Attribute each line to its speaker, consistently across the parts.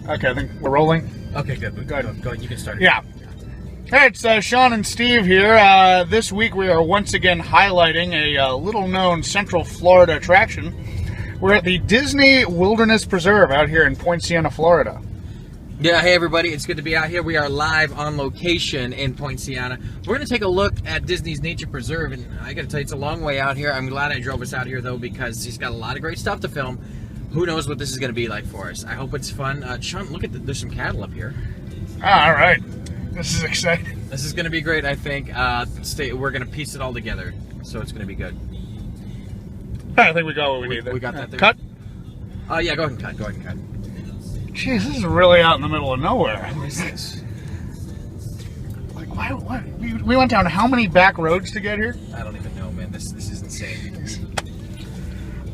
Speaker 1: Okay, I think we're rolling.
Speaker 2: Okay, good. Go ahead. You can start it.
Speaker 1: Yeah. Hey, it's Sean and Steve here. This week we are once again highlighting a little-known Central Florida attraction. We're at the Disney Wilderness Preserve out here in Poinciana, Florida.
Speaker 2: Yeah, hey everybody, it's good to be out here. We are live on location in Poinciana. We're going to take a look at Disney's Nature Preserve, and I got to tell you, it's a long way out here. I'm glad I drove us out here, though, because he's got a lot of great stuff to film. Who knows what this is going to be like for us. I hope it's fun. Sean, look at there's some cattle up here.
Speaker 1: All right. This is exciting.
Speaker 2: This is going to be great, I think. We're going to piece it all together, so it's going to be good.
Speaker 1: I think we got what we need there.
Speaker 2: We got that there?
Speaker 1: Cut?
Speaker 2: Yeah, go ahead and cut.
Speaker 1: Jeez, this is really out in the middle of nowhere.
Speaker 2: What is this?
Speaker 1: Like, why? We went down how many back roads to get here?
Speaker 2: I don't even know, man. This is insane.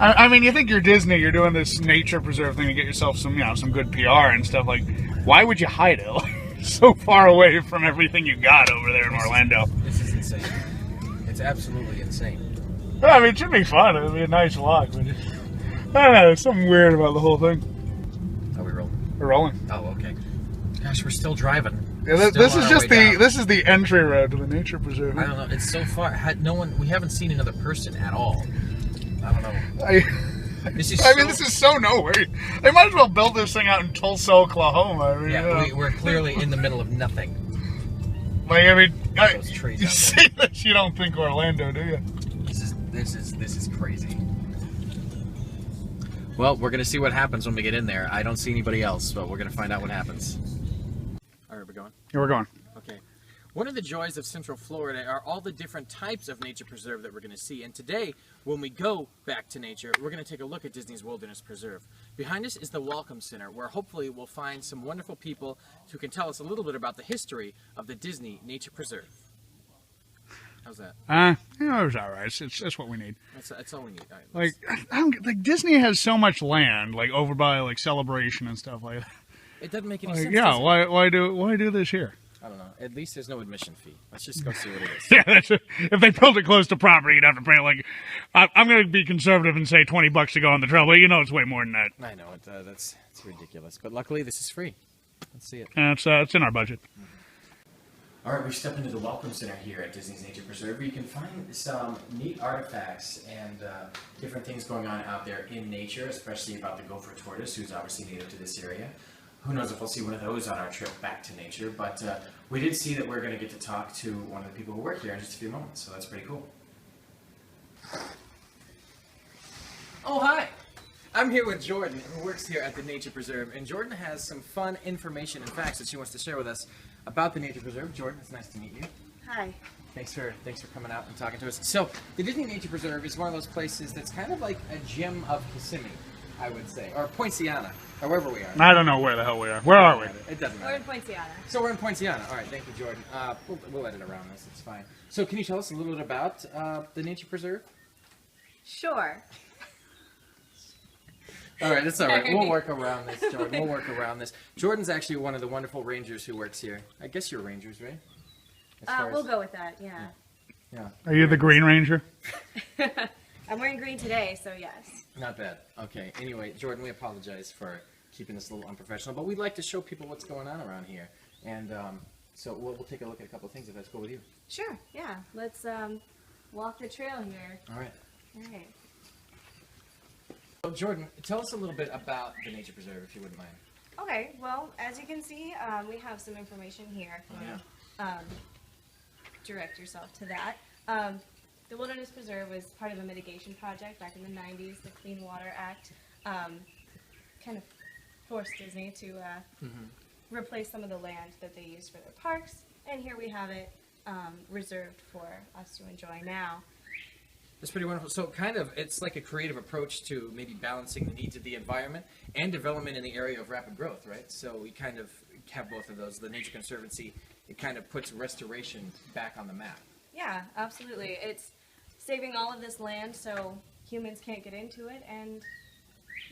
Speaker 1: I mean, you think you're Disney, you're doing this nature preserve thing to get yourself some, some good PR and stuff. Like, why would you hide it? Like, so far away from everything you got over there in Orlando.
Speaker 2: This is insane. It's absolutely insane.
Speaker 1: I mean, it should be fun. It'll be a nice walk. But I don't know. There's something weird about the whole thing.
Speaker 2: Are we rolling?
Speaker 1: We're rolling.
Speaker 2: Oh, okay. Gosh, we're still driving.
Speaker 1: Yeah, this is just this is the entry road to the nature preserve.
Speaker 2: I don't know. It's so far. We haven't seen another person at all. I don't know. This is
Speaker 1: so nowhere. They might as well build this thing out in Tulsa, Oklahoma. I mean,
Speaker 2: yeah, we're clearly in the middle of nothing.
Speaker 1: Like, I mean,
Speaker 2: those trees
Speaker 1: you
Speaker 2: out
Speaker 1: see this, you don't think Orlando, do you?
Speaker 2: This is crazy. Well, we're gonna see what happens when we get in there. I don't see anybody else, but we're gonna find out what happens. All right, we're going.
Speaker 1: Yeah, we're going.
Speaker 2: Okay. One of the joys of Central Florida are all the different types of nature preserve that we're going to see. And today, when we go back to nature, we're going to take a look at Disney's Wilderness Preserve. Behind us is the Welcome Center, where hopefully we'll find some wonderful people who can tell us a little bit about the history of the Disney Nature Preserve. How's that?
Speaker 1: It was all right. It's what we need.
Speaker 2: That's all we need. All right,
Speaker 1: like Disney has so much land, like over by like Celebration and stuff like that.
Speaker 2: It doesn't make any sense.
Speaker 1: Yeah, why do this here?
Speaker 2: I don't know. At least there's no admission fee. Let's just go see what it is.
Speaker 1: Yeah, if they built it close to property, you'd have to pay like, I'm going to be conservative and say $20 to go on the trail, but it's way more than that.
Speaker 2: I know it's ridiculous, but luckily this is free. Let's see it.
Speaker 1: It's in our budget.
Speaker 2: All right, we step into the Welcome Center here at Disney's Nature Preserve, where you can find some neat artifacts and different things going on out there in nature, especially about the gopher tortoise, who's obviously native to this area. Who knows if we'll see one of those on our trip back to nature, but we did see that we're going to get to talk to one of the people who work here in just a few moments, so that's pretty cool. Oh, hi! I'm here with Jordan, who works here at the Nature Preserve, and Jordan has some fun information and facts that she wants to share with us about the Nature Preserve. Jordan, it's nice to meet you.
Speaker 3: Hi.
Speaker 2: Thanks for coming out and talking to us. So, the Disney Nature Preserve is one of those places that's kind of like a gem of Kissimmee, I would say, or Poinciana, or wherever we are.
Speaker 1: I don't know where the hell we are. Where are we?
Speaker 2: It doesn't matter.
Speaker 3: We're in Poinciana.
Speaker 2: So we're in Poinciana. All right, thank you, Jordan. We'll edit around this. It's fine. So can you tell us a little bit about the Nature Preserve?
Speaker 3: Sure.
Speaker 2: All right, that's all right. We'll work around this, Jordan. We'll work around this. Jordan's actually one of the wonderful rangers who works here. I guess you're rangers, right?
Speaker 3: We'll go with that, yeah.
Speaker 2: Yeah.
Speaker 1: Are you the Green Ranger?
Speaker 3: I'm wearing green today, so yes.
Speaker 2: Not bad. Okay. Anyway, Jordan, we apologize for keeping this a little unprofessional, but we'd like to show people what's going on around here. And so we'll take a look at a couple of things if that's cool with you.
Speaker 3: Sure, yeah. Let's walk the trail here.
Speaker 2: All right.
Speaker 3: All right.
Speaker 2: So, Jordan, tell us a little bit about the Nature Preserve, if you wouldn't mind.
Speaker 3: Okay, well, as you can see, we have some information here. Direct yourself to that. The Wilderness Preserve was part of a mitigation project back in the 90s. The Clean Water Act kind of forced Disney to replace some of the land that they used for their parks. And here we have it reserved for us to enjoy now.
Speaker 2: That's pretty wonderful. So it's like a creative approach to maybe balancing the needs of the environment and development in the area of rapid growth, right? So we kind of have both of those. The Nature Conservancy, it kind of puts restoration back on the map.
Speaker 3: Yeah, absolutely. It's saving all of this land so humans can't get into it, and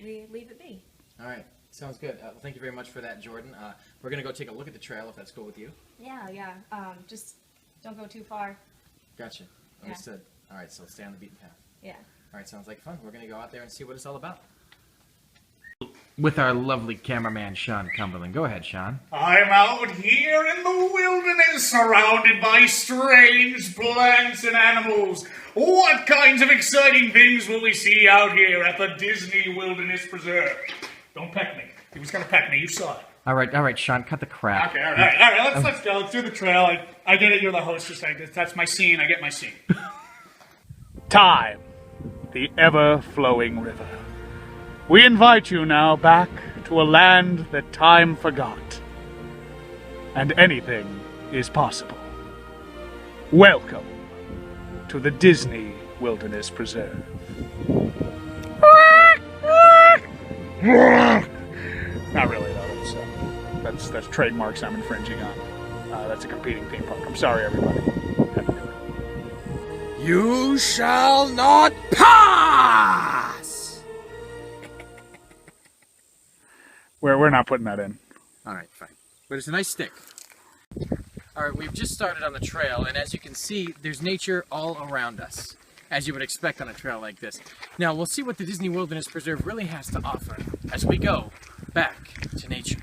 Speaker 3: we leave it be.
Speaker 2: All right. Sounds good. Well, thank you very much for that, Jordan. We're going to go take a look at the trail, if that's cool with you.
Speaker 3: Yeah. Just don't go too far.
Speaker 2: Gotcha. Understood. Yeah. All right, so stay on the beaten path.
Speaker 3: Yeah.
Speaker 2: All right, sounds like fun. We're going to go out there and see what it's all about. with our lovely cameraman, Sean Cumberland. Go ahead, Sean.
Speaker 1: I'm out here in the wilderness, surrounded by strange plants and animals. What kinds of exciting things will we see out here at the Disney Wilderness Preserve? Don't peck me. He was going to peck me. You saw it.
Speaker 2: All right, Sean, cut the crap.
Speaker 1: Okay, all right. Let's go. Let's do the trail. I get it. You're the host. Just like that's my scene. I get my scene. Time, the ever-flowing river. We invite you now back to a land that time forgot. And anything is possible. Welcome to the Disney Wilderness Preserve. Not really, though. That's trademarks I'm infringing on. That's a competing theme park. I'm sorry, everybody. Had to do it.
Speaker 4: You shall not pass!
Speaker 1: We're not putting that in.
Speaker 2: All right, fine. But it's a nice stick. All right, we've just started on the trail, and as you can see, there's nature all around us, as you would expect on a trail like this. Now, we'll see what the Disney Wilderness Preserve really has to offer as we go back to nature.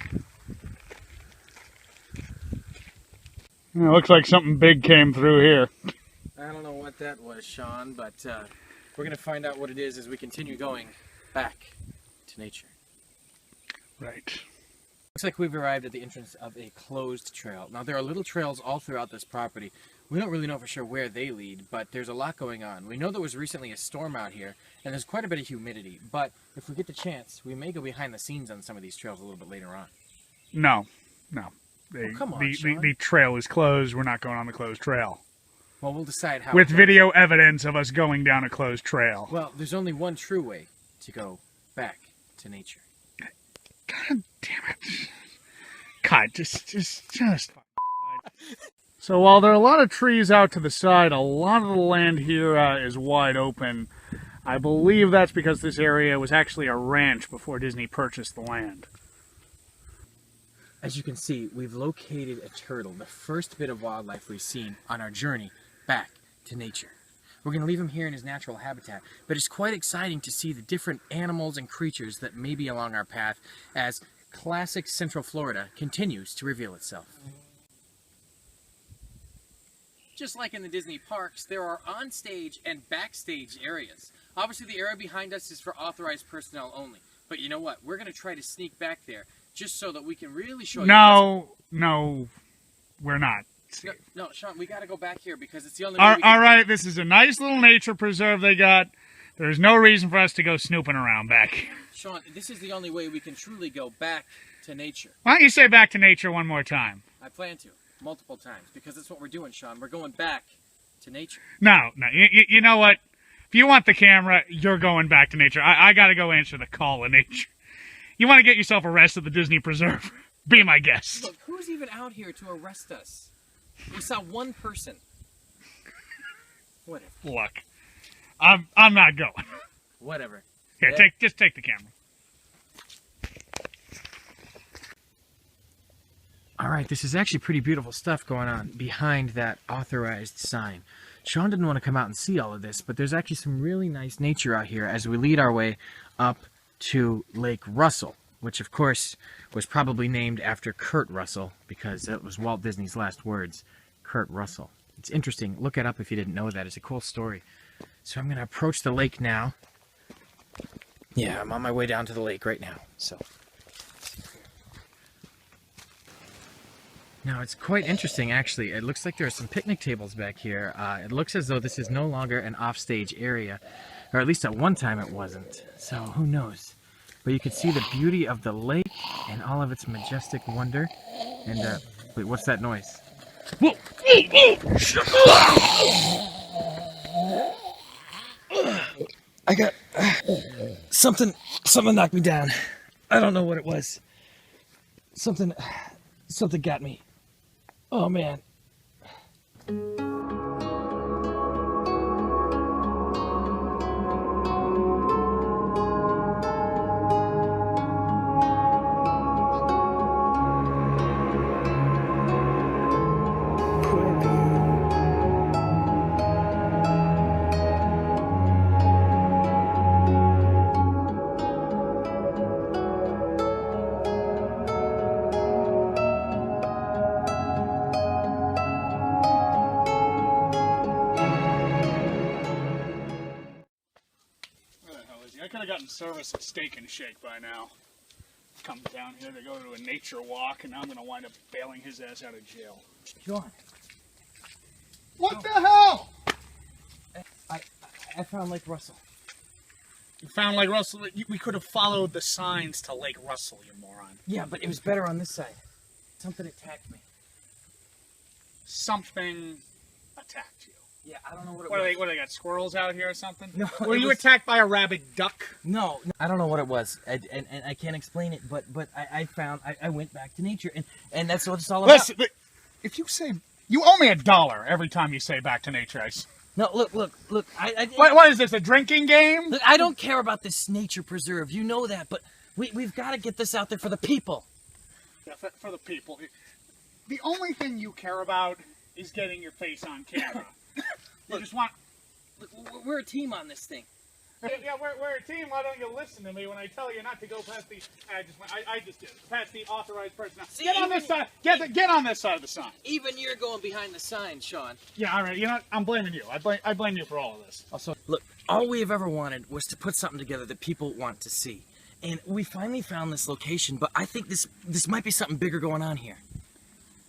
Speaker 1: It looks like something big came through here.
Speaker 2: I don't know what that was, Sean, but we're going to find out what it is as we continue going back to nature.
Speaker 1: Right.
Speaker 2: Looks like we've arrived at the entrance of a closed trail. Now, there are little trails all throughout this property. We don't really know for sure where they lead, but there's a lot going on. We know there was recently a storm out here, and there's quite a bit of humidity. But if we get the chance, we may go behind the scenes on some of these trails a little bit later on.
Speaker 1: No.
Speaker 2: Come on, Sean.
Speaker 1: The trail is closed. We're not going on the closed trail.
Speaker 2: Well, we'll decide how.
Speaker 1: With video evidence of us going down a closed trail.
Speaker 2: Well, there's only one true way to go back to nature.
Speaker 1: God damn it. God, just. So while there are a lot of trees out to the side, a lot of the land here is wide open. I believe that's because this area was actually a ranch before Disney purchased the land.
Speaker 2: As you can see, we've located a turtle, the first bit of wildlife we've seen on our journey back to nature. We're going to leave him here in his natural habitat, but it's quite exciting to see the different animals and creatures that may be along our path as classic Central Florida continues to reveal itself. Just like in the Disney parks, there are onstage and backstage areas. Obviously, the area behind us is for authorized personnel only. But you know what? We're going to try to sneak back there just so that we can really show you.
Speaker 1: No, we're not.
Speaker 2: No, Sean, we got to go back here because it's the only way we can...
Speaker 1: All right, this is a nice little nature preserve they got. There's no reason for us to go snooping around back here.
Speaker 2: Sean, this is the only way we can truly go back to nature.
Speaker 1: Why don't you say back to nature one more time?
Speaker 2: I plan to, multiple times, because that's what we're doing, Sean. We're going back to nature.
Speaker 1: No. You know what? If you want the camera, you're going back to nature. I got to go answer the call of nature. You want to get yourself arrested at the Disney Preserve? Be my guest.
Speaker 2: Look, who's even out here to arrest us? We saw one person. Whatever.
Speaker 1: Look, I'm not going.
Speaker 2: Whatever.
Speaker 1: Here, just take the camera.
Speaker 2: All right, this is actually pretty beautiful stuff going on behind that authorized sign. Sean didn't want to come out and see all of this, but there's actually some really nice nature out here as we lead our way up to Lake Russell, which of course was probably named after Kurt Russell because that was Walt Disney's last words, Kurt Russell. It's interesting. Look it up if you didn't know that. It's a cool story. So I'm going to approach the lake now. Yeah, I'm on my way down to the lake right now. So now it's quite interesting, actually. It looks like there are some picnic tables back here. It looks as though this is no longer an offstage area, or at least at one time it wasn't. So who knows? But you can see the beauty of the lake and all of its majestic wonder. And wait, what's that noise? Whoa! I got something knocked me down. I don't know what it was. Something got me. Oh man.
Speaker 1: busy. I could have gotten service at Steak and Shake by now. Come down here to go to a nature walk, and now I'm going to wind up bailing his ass out of jail.
Speaker 2: John.
Speaker 1: What the hell?
Speaker 2: I found Lake Russell.
Speaker 1: You found Lake Russell? We could have followed the signs to Lake Russell, you moron.
Speaker 2: Yeah, but it was better on this side. Something attacked me.
Speaker 1: Something attacked you.
Speaker 2: Yeah, I don't know what it
Speaker 1: What,
Speaker 2: was.
Speaker 1: they got squirrels out here or something?
Speaker 2: No,
Speaker 1: Were you attacked by a rabid duck?
Speaker 2: No, I don't know what it was, and I can't explain it. But I went back to nature, and that's what it's all about.
Speaker 1: Listen, if you say you owe me $1 every time you say back to nature,
Speaker 2: No, look.
Speaker 1: What is this? A drinking game?
Speaker 2: Look, I don't care about this nature preserve. You know that, but we've got to get this out there for the people.
Speaker 1: Yeah, for the people. The only thing you care about is getting your face on camera. You just want.
Speaker 2: Look, we're a team on this thing.
Speaker 1: Yeah, we're a team. Why don't you listen to me when I tell you not to go past the? I just did it. Past the authorized person. Now,
Speaker 2: See,
Speaker 1: get on this side. Get on this side of the sign.
Speaker 2: Even you're going behind the sign, Sean.
Speaker 1: Yeah, all right. You know what? I'm blaming you. I blame you for all of this.
Speaker 2: Also, look, all we have ever wanted was to put something together that people want to see, and we finally found this location. But I think this might be something bigger going on here.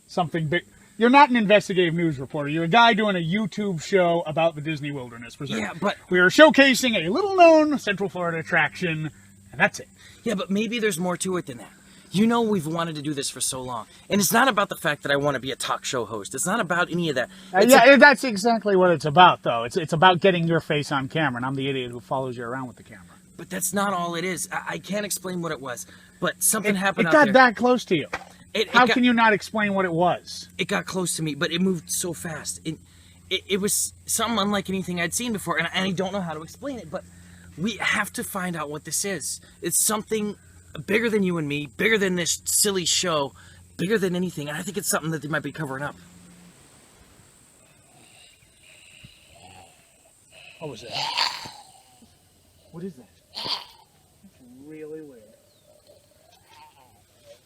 Speaker 1: Something big. You're not an investigative news reporter. You're a guy doing a YouTube show about the Disney Wilderness Preserve.
Speaker 2: Yeah, but
Speaker 1: we are showcasing a little-known Central Florida attraction, and that's it.
Speaker 2: Yeah, but maybe there's more to it than that. You know, we've wanted to do this for so long, and it's not about the fact that I want to be a talk show host. It's not about any of that.
Speaker 1: That's exactly what it's about, though. It's about getting your face on camera, and I'm the idiot who follows you around with the camera.
Speaker 2: But that's not all it is. I can't explain what it was, but something happened
Speaker 1: out
Speaker 2: out
Speaker 1: there. It got
Speaker 2: there.
Speaker 1: that close to you.
Speaker 2: How
Speaker 1: can you not explain what it was?
Speaker 2: It got close to me, but it moved so fast. It was something unlike anything I'd seen before, and I don't know how to explain it, but we have to find out what this is. It's something bigger than you and me, bigger than this silly show, bigger than anything, and I think it's something that they might be covering up.
Speaker 1: What was that?
Speaker 2: What is that?
Speaker 1: It's really weird.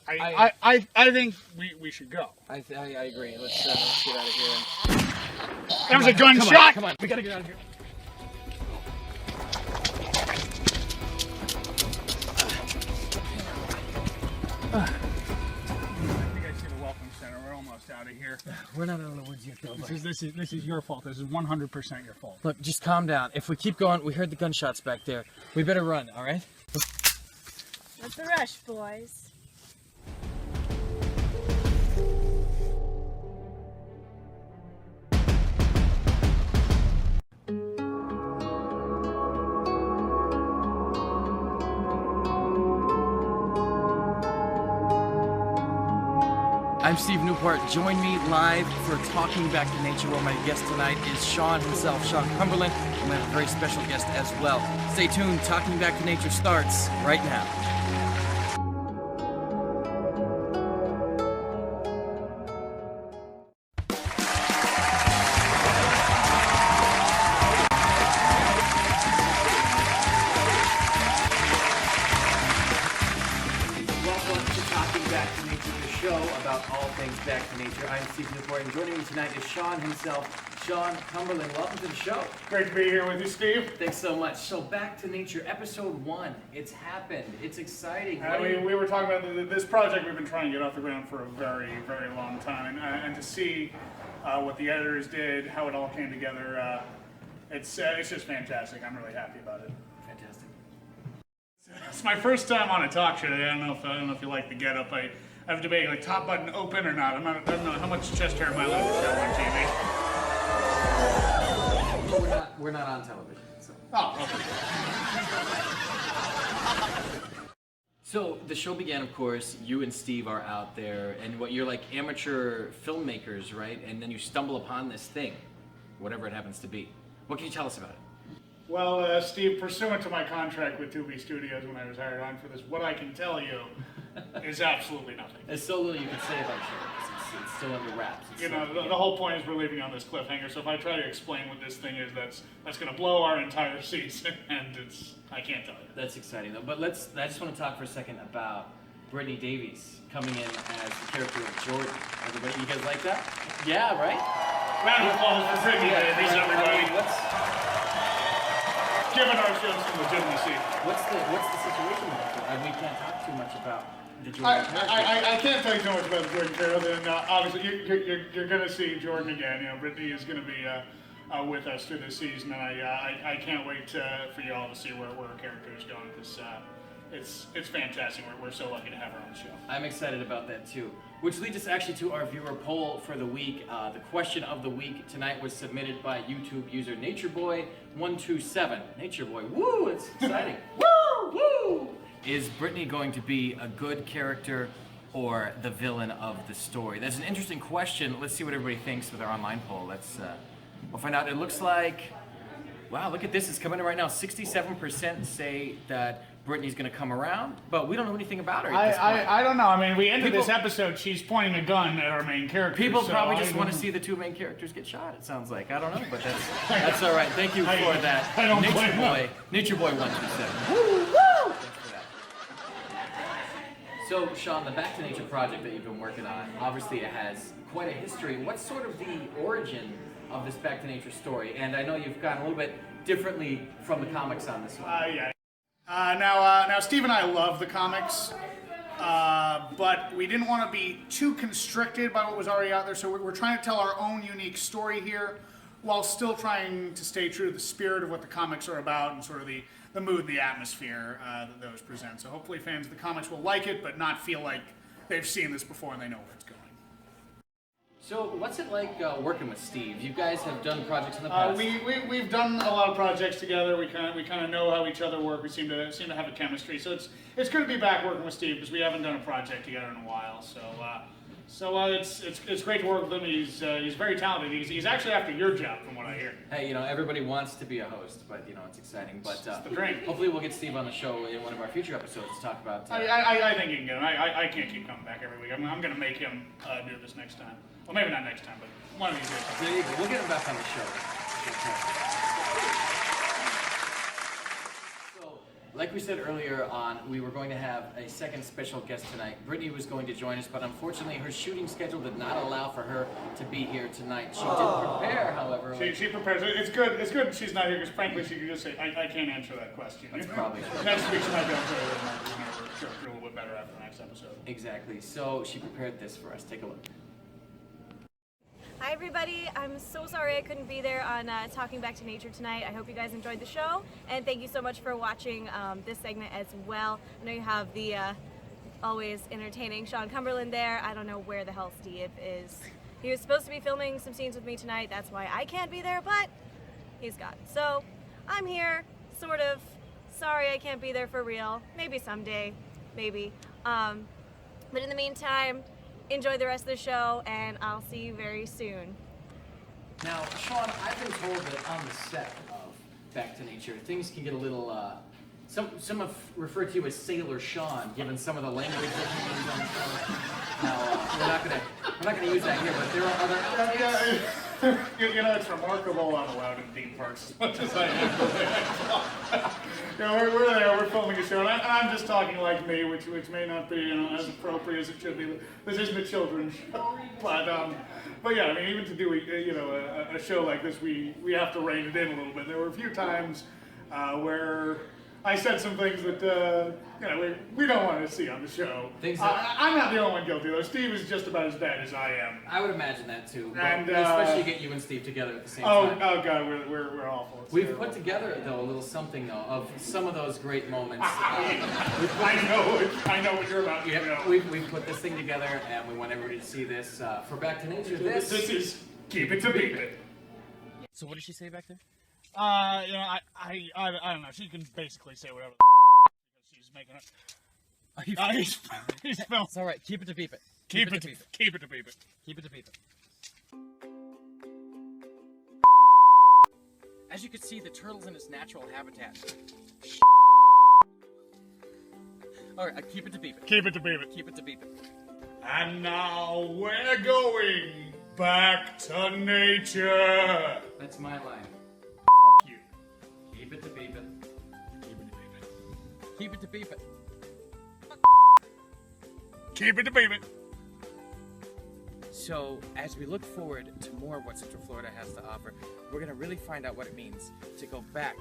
Speaker 1: I think we should go.
Speaker 2: I agree. Let's get out of here.
Speaker 1: That was a gunshot!
Speaker 2: Come on, we gotta get out of here.
Speaker 1: I think I see the welcome center. We're almost out of here.
Speaker 2: We're not out of the woods yet, though.
Speaker 1: This is your fault. This is 100% your fault.
Speaker 2: Look, just calm down. If we keep going, we heard the gunshots back there. We better run, all right?
Speaker 3: What's the rush, boys?
Speaker 2: I'm Steve Newport. Join me live for Talking Back to Nature, where my guest tonight is Sean himself, Sean Cumberland, and we have a very special guest as well. Stay tuned. Talking Back to Nature starts right now. Welcome to Talking Back to Nature, the show about all things back to nature. I'm Steve Newport, and joining me tonight is Sean himself, Sean Cumberland. Welcome to the show.
Speaker 1: Great to be here with you, Steve.
Speaker 2: Thanks so much. So, Back to Nature, episode 1. It's happened. It's exciting.
Speaker 1: We were talking about this project we've been trying to get off the ground for a very, very long time, and to see what the editors did, how it all came together, it's just fantastic. I'm really happy about it.
Speaker 2: Fantastic.
Speaker 1: It's my first time on a talk show today. I don't know if you like the getup. I have debating like top button open or not. I don't know how much chest hair am I allowed to show on TV.
Speaker 2: We're not on television. So.
Speaker 1: Oh, okay.
Speaker 2: So the show began, of course. You and Steve are out there, and you're like amateur filmmakers, right? And then you stumble upon this thing, whatever it happens to be. What can you tell us about it?
Speaker 1: Well, Steve, pursuant to my contract with 2B Studios when I was hired on for this, what I can tell you is absolutely nothing.
Speaker 2: There's so little you can say about it. It's still under wraps.
Speaker 1: You know, the whole point is we're leaving on this cliffhanger, so if I try to explain what this thing is, that's going to blow our entire season, and I can't tell you.
Speaker 2: That's exciting, though. But I just want to talk for a second about Brittany Davies coming in as the character of Jordan. Everybody, you guys like that? Yeah, right?
Speaker 1: Round of applause for Brittany Davies, everybody. given our show some legitimacy.
Speaker 2: What's the situation with it? We can't talk too much about the Jordan character.
Speaker 1: I can't tell you so much about the Jordan character, and obviously you're going to see Jordan again. You know, Brittany is going to be with us through this season, and I can't wait for you all to see where our character is going, because it's fantastic. We're so lucky to have her on the show.
Speaker 2: I'm excited about that too. Which leads us actually to our viewer poll for the week. The question of the week tonight was submitted by YouTube user NatureBoy127. NatureBoy, woo! It's exciting. Woo! Woo! Is Brittany going to be a good character or the villain of the story? That's an interesting question. Let's see what everybody thinks with our online poll. We'll find out. It looks like, wow, look at this. It's coming in right now. 67% say that Brittany's going to come around, but we don't know anything about her at this point.
Speaker 1: I don't know. I mean, we ended this episode, she's pointing a gun at our main character.
Speaker 2: People
Speaker 1: so
Speaker 2: probably just want to see the two main characters get shot, it sounds like. I don't know, but that's all right. Thank you for that.
Speaker 1: I don't
Speaker 2: Nature Boy 127. Woo! Woo! Thanks for that. So, Sean, the Back to Nature project that you've been working on, obviously it has quite a history. What's sort of the origin of this Back to Nature story? And I know you've gone a little bit differently from the comics on this one.
Speaker 1: Yeah. Now, Steve and I love the comics, but we didn't want to be too constricted by what was already out there, so we're trying to tell our own unique story here, while still trying to stay true to the spirit of what the comics are about and sort of the mood, the atmosphere that those present. So hopefully fans of the comics will like it, but not feel like they've seen this before and they know where it's going.
Speaker 2: So, what's it like working with Steve? You guys have done projects in the past.
Speaker 1: We've done a lot of projects together. We kind of know how each other work. We seem to have a chemistry. So it's good to be back working with Steve, because we haven't done a project together in a while. So it's great to work with him. He's very talented. He's actually after your job, from what I hear.
Speaker 2: Hey, everybody wants to be a host, but it's exciting. But
Speaker 1: it's the dream.
Speaker 2: Hopefully we'll get Steve on the show in one of our future episodes to talk about.
Speaker 1: I think he can get him. I can't keep coming back every week. I'm going to make him do this next time. Well, maybe not next time, but one of these days.
Speaker 2: There you go. We'll get him back on the show. So, like we said earlier on, we were going to have a second special guest tonight. Brittany was going to join us, but unfortunately her shooting schedule did not allow for her to be here tonight. She did prepare, however.
Speaker 1: She prepares. It's good she's not here, because frankly she could just say, I can't answer that question.
Speaker 2: That's probably true.
Speaker 1: Next week she might be able to a little bit better after the next episode.
Speaker 2: Exactly. So she prepared this for us. Take a look.
Speaker 3: Hi everybody, I'm so sorry I couldn't be there on Talking Back to Nature tonight. I hope you guys enjoyed the show, and thank you so much for watching this segment as well. I know you have the always entertaining Sean Cumberland there. I don't know where the hell Steve is. He was supposed to be filming some scenes with me tonight, that's why I can't be there, but he's gone. So I'm here, sort of. Sorry I can't be there for real. Maybe someday, maybe. But in the meantime, enjoy the rest of the show, and I'll see you very soon.
Speaker 2: Now, Sean, I've been told that on the set of Back to Nature, things can get a little, some have referred to you as Sailor Sean, given some of the language that you use on the show. Now, we're not gonna use that here, but there are other...
Speaker 1: It's remarkable I'm allowed in theme parks as much as I am. We're there, we're filming a show, and I'm just talking like me, which may not be as appropriate as it should be. This isn't a children's show, but yeah, I mean, even to do a show like this, we have to rein it in a little bit. There were a few times where I said some things that we don't want to see on the show. I'm not the only one guilty though. Steve is just about as bad as I am.
Speaker 2: I would imagine that too, but
Speaker 1: and
Speaker 2: especially get you and Steve together at the same time.
Speaker 1: Oh God, we're awful. It's
Speaker 2: We've
Speaker 1: terrible.
Speaker 2: put together though a little something though of some of those great moments.
Speaker 1: I know what you're about to know.
Speaker 2: We've put this thing together, and we want everybody to see this for Back to Nature.
Speaker 1: This is keep it to beat it.
Speaker 2: So what did she say back there?
Speaker 1: I don't know. She can basically say whatever she's making it. He's filming.
Speaker 2: It's all right. Keep it to beep it.
Speaker 1: Keep it to beep it.
Speaker 2: Keep it to beep it. As you can see, the turtle's in its natural habitat. All right, keep it to beep it.
Speaker 1: Keep it to beep it.
Speaker 2: Keep it to beep it.
Speaker 1: And now we're going back to nature.
Speaker 2: That's my line.
Speaker 1: Fuck you.
Speaker 2: Keep it to beep it.
Speaker 1: Keep it to beep it.
Speaker 2: Keep it to beep it.
Speaker 1: Keep it to beep it.
Speaker 5: So, as we look forward to more of what Central Florida has to offer, we're going to really find out what it means to go back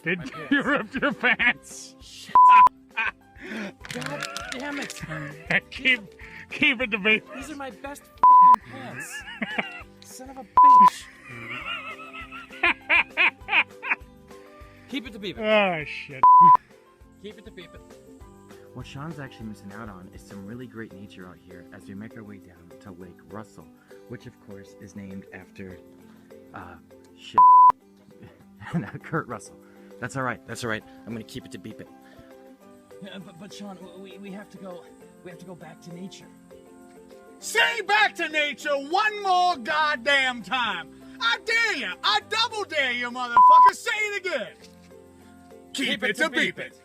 Speaker 1: Did
Speaker 5: My pants.
Speaker 1: you ripped your pants?
Speaker 5: God damn it!
Speaker 1: keep it to me.
Speaker 5: These are my best fucking pants. Son of a bitch. Keep it to beep it.
Speaker 1: Oh shit.
Speaker 5: Keep it to beep it.
Speaker 2: What Sean's actually missing out on is some really great nature out here as we make our way down to Lake Russell, which of course is named after, shit. Kurt Russell. That's alright, I'm gonna keep it to beep it.
Speaker 5: But Sean, we have to go back to nature.
Speaker 1: Say back to nature one more goddamn time. I dare you. I double dare you, motherfucker. Say it again. Keep it to beep it.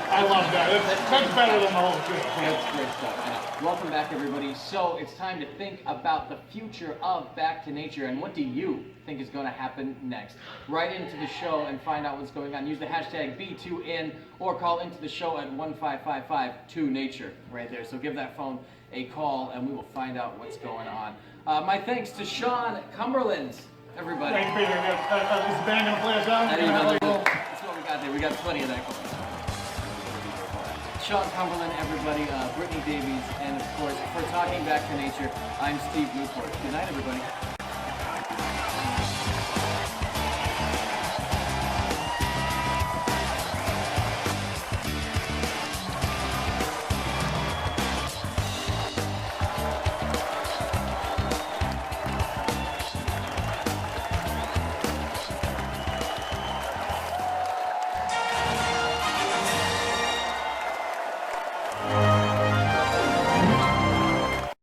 Speaker 1: I love that. That's better than the whole show.
Speaker 6: That's great stuff. Welcome back, everybody. So it's time to think about the future of Back to Nature and what do you think is going to happen next? Write into the show and find out what's going on. Use the hashtag B2N or call into the show at 15552nature right there. So give that phone a call and we will find out what's going on. My thanks to Sean Cumberland, everybody.
Speaker 1: Thanks, Peter. Is the band gonna play us out?
Speaker 6: That's what we got there. We got plenty of that going. Sean Cumberland, everybody, Brittany Davies, and of course, for Talking Back to Nature, I'm Steve Newport. Good night, everybody.